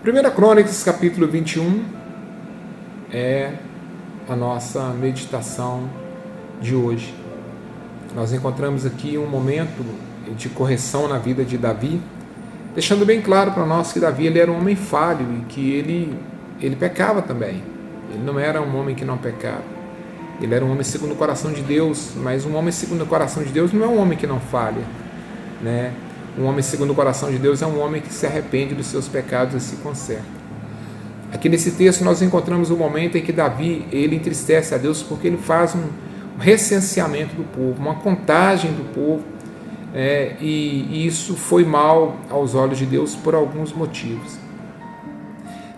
1 Crônicas, capítulo 21, é a nossa meditação de hoje. Nós encontramos aqui um momento de correção na vida de Davi, deixando bem claro para nós que Davi ele era um homem falho e que ele pecava também. Ele não era um homem que não pecava. Ele era um homem segundo o coração de Deus, mas um homem segundo o coração de Deus não é um homem que não falha, né? Um homem segundo o coração de Deus é um homem que se arrepende dos seus pecados e se conserta. Aqui nesse texto nós encontramos o momento em que Davi ele entristece a Deus porque ele faz um recenseamento do povo, uma contagem do povo, e isso foi mal aos olhos de Deus por alguns motivos.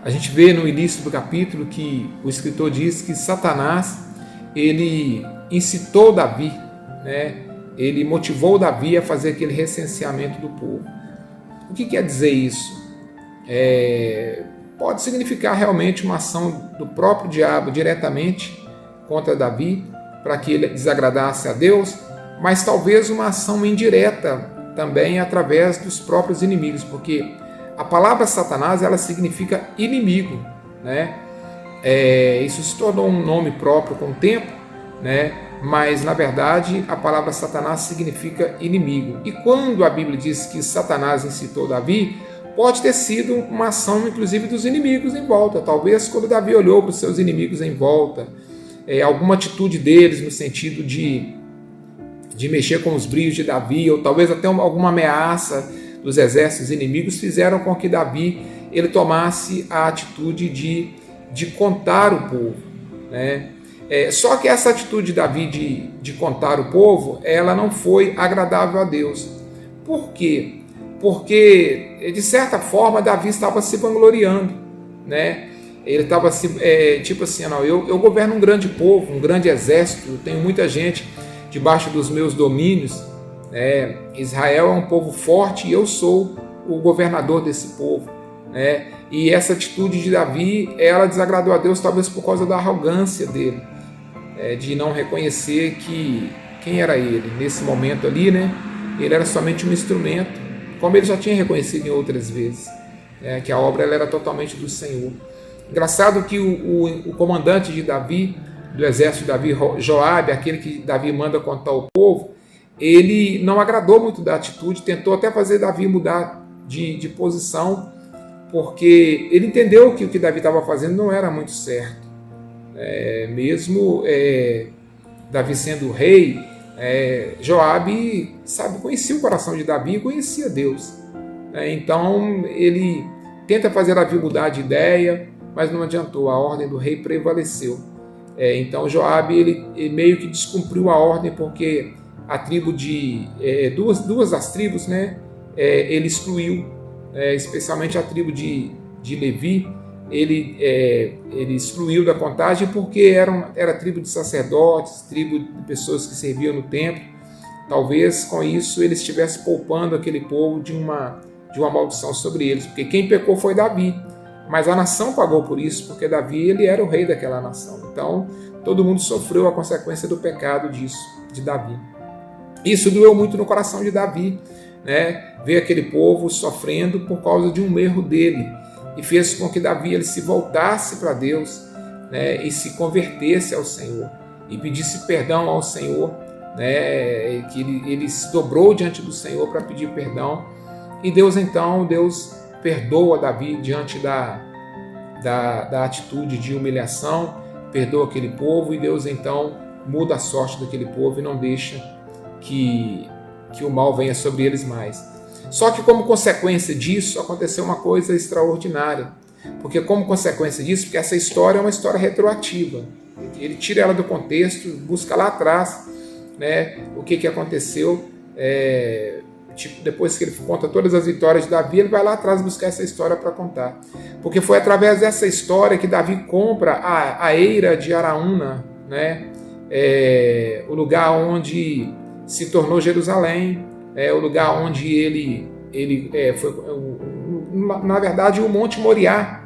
A gente vê no início do capítulo que o escritor diz que Satanás ele incitou Davi, né? Ele motivou Davi a fazer aquele recenseamento do povo. O que quer dizer isso? Pode significar realmente uma ação do próprio diabo diretamente contra Davi, para que ele desagradasse a Deus, mas talvez uma ação indireta também através dos próprios inimigos, porque a palavra Satanás ela significa inimigo, né? Isso se tornou um nome próprio com o tempo, né? Mas na verdade a palavra Satanás significa inimigo. E quando a Bíblia diz que Satanás incitou Davi, pode ter sido uma ação inclusive dos inimigos em volta. Talvez quando Davi olhou para os seus inimigos em volta, alguma atitude deles no sentido de mexer com os brios de Davi, ou talvez até alguma ameaça dos exércitos inimigos, fizeram com que Davi ele tomasse a atitude de contar o povo, né? Só que essa atitude de Davi de contar o povo, ela não foi agradável a Deus. Por quê? Porque, de certa forma, Davi estava se vangloriando, né? Ele estava tipo assim, não, eu governo um grande povo, um grande exército, eu tenho muita gente debaixo dos meus domínios. Israel é um povo forte e eu sou o governador desse povo, né? E essa atitude de Davi, ela desagradou a Deus talvez por causa da arrogância dele, de não reconhecer quem era ele. Nesse momento ali, né, ele era somente um instrumento, como ele já tinha reconhecido em outras vezes, que a obra ela era totalmente do Senhor. Engraçado que o comandante de Davi, do exército de Davi, Joabe, aquele que Davi manda contar ao povo, ele não agradou muito da atitude, tentou até fazer Davi mudar de posição, porque ele entendeu que o que Davi estava fazendo não era muito certo. Mesmo Davi sendo rei, Joabe conhecia o coração de Davi e conhecia Deus. Então ele tenta fazer Davi mudar de ideia, mas não adiantou, a ordem do rei prevaleceu. Então Joabe ele meio que descumpriu a ordem, porque a tribo duas das tribos, né, ele excluiu, especialmente a tribo de Levi, ele excluiu da contagem porque era tribo de sacerdotes, tribo de pessoas que serviam no templo. Talvez com isso ele estivesse poupando aquele povo de uma maldição sobre eles, porque quem pecou foi Davi, mas a nação pagou por isso, porque Davi ele era o rei daquela nação. Então todo mundo sofreu a consequência do pecado de Davi. Isso doeu muito no coração de Davi, né? Ver aquele povo sofrendo por causa de um erro dele, e fez com que Davi ele se voltasse para Deus, né? E se convertesse ao Senhor e pedisse perdão ao Senhor, né? Que ele se dobrou diante do Senhor para pedir perdão, e Deus perdoa Davi diante da atitude de humilhação, perdoa aquele povo, e Deus então muda a sorte daquele povo e não deixa que o mal venha sobre eles mais. Só que como consequência disso, aconteceu uma coisa extraordinária. Porque como consequência disso, porque essa história é uma história retroativa. Ele tira ela do contexto, busca lá atrás, né, o que aconteceu. Depois que ele conta todas as vitórias de Davi, ele vai lá atrás buscar essa história para contar. Porque foi através dessa história que Davi compra a eira de Araúna, né, o lugar onde se tornou Jerusalém, o lugar onde ele foi, na verdade, o Monte Moriá,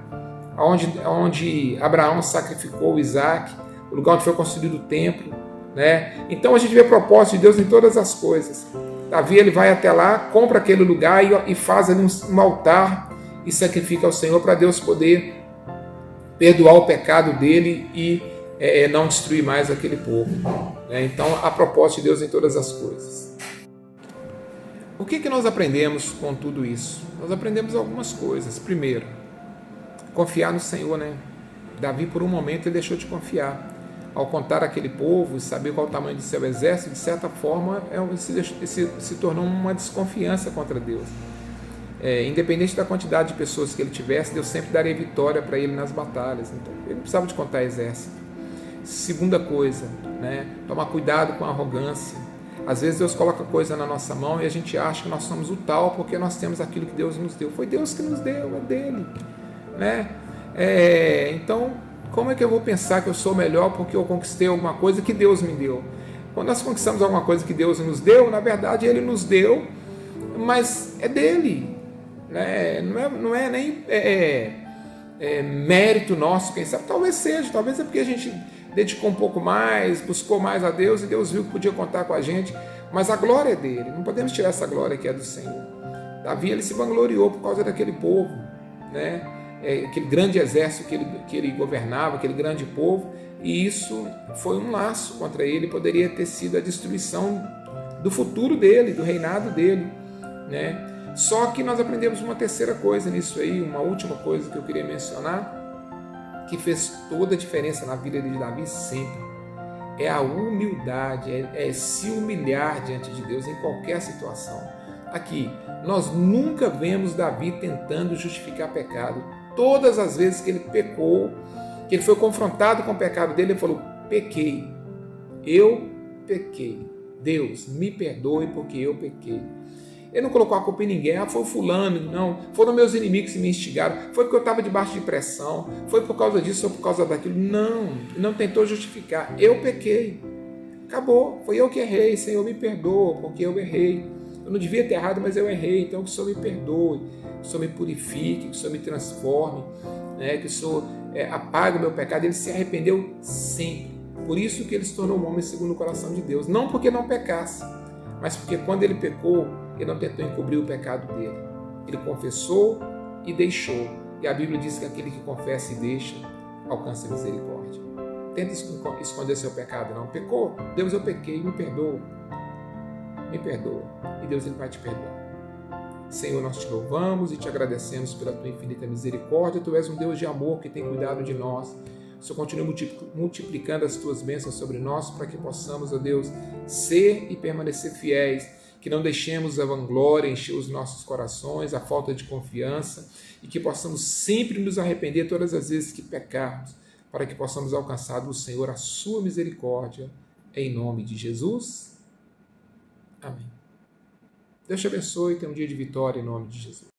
onde Abraão sacrificou Isaac, o lugar onde foi construído o templo, né? Então a gente vê o propósito de Deus em todas as coisas. Davi ele vai até lá, compra aquele lugar e faz ali um altar e sacrifica ao Senhor para Deus poder perdoar o pecado dele e não destruir mais aquele povo. Então, a propósito de Deus em todas as coisas. O que nós aprendemos com tudo isso? Nós aprendemos algumas coisas. Primeiro, confiar no Senhor, né? Davi, por um momento, ele deixou de confiar. Ao contar aquele povo e saber qual o tamanho do seu exército, de certa forma, se tornou uma desconfiança contra Deus. Independente da quantidade de pessoas que ele tivesse, Deus sempre daria vitória para ele nas batalhas. Então, ele não precisava de contar exército. Segunda coisa, né? Tomar cuidado com a arrogância. Às vezes Deus coloca coisa na nossa mão e a gente acha que nós somos o tal porque nós temos aquilo que Deus nos deu. Foi Deus que nos deu, é dele. Né? Então, como é que eu vou pensar que eu sou melhor porque eu conquistei alguma coisa que Deus me deu? Quando nós conquistamos alguma coisa que Deus nos deu, na verdade Ele nos deu, mas é dele. Né? Não é nem mérito nosso, quem sabe. Talvez seja, talvez é porque a gente dedicou um pouco mais, buscou mais a Deus e Deus viu que podia contar com a gente, mas a glória é dele. Não podemos tirar essa glória que é do Senhor. Davi, ele se vangloriou por causa daquele povo, né? Aquele grande exército que ele governava, aquele grande povo, e isso foi um laço contra ele, poderia ter sido a destruição do futuro dele, do reinado dele, né? Só que nós aprendemos uma terceira coisa nisso aí, uma última coisa que eu queria mencionar, que fez toda a diferença na vida de Davi sempre, é a humildade, é se humilhar diante de Deus em qualquer situação. Aqui, nós nunca vemos Davi tentando justificar pecado. Todas as vezes que ele pecou, que ele foi confrontado com o pecado dele, ele falou: pequei, eu pequei, Deus me perdoe porque eu pequei. Ele não colocou a culpa em ninguém, foi o fulano, não, foram meus inimigos que me instigaram, foi porque eu estava debaixo de pressão, foi por causa disso ou por causa daquilo. Não tentou justificar, eu pequei, acabou, foi eu que errei, Senhor me perdoa porque eu errei. Eu não devia ter errado, mas eu errei, então que o Senhor me perdoe, que o Senhor me purifique, que o Senhor me transforme, né? Que o Senhor apague o meu pecado. Ele se arrependeu sempre. Por isso que ele se tornou um homem segundo o coração de Deus. Não porque não pecasse, mas porque quando ele pecou, ele não tentou encobrir o pecado dele. Ele confessou e deixou. E a Bíblia diz que aquele que confessa e deixa, alcança misericórdia. Tenta esconder seu pecado, não. Pecou? Deus, eu pequei, me perdoa. Me perdoa. E Deus, ele vai te perdoar. Senhor, nós te louvamos e te agradecemos pela tua infinita misericórdia. Tu és um Deus de amor que tem cuidado de nós. O Senhor continua multiplicando as tuas bênçãos sobre nós para que possamos, ó Deus, ser e permanecer fiéis, que não deixemos a vanglória encher os nossos corações, a falta de confiança, e que possamos sempre nos arrepender todas as vezes que pecarmos, para que possamos alcançar do Senhor a sua misericórdia, em nome de Jesus. Amém. Deus te abençoe e tenha um dia de vitória em nome de Jesus.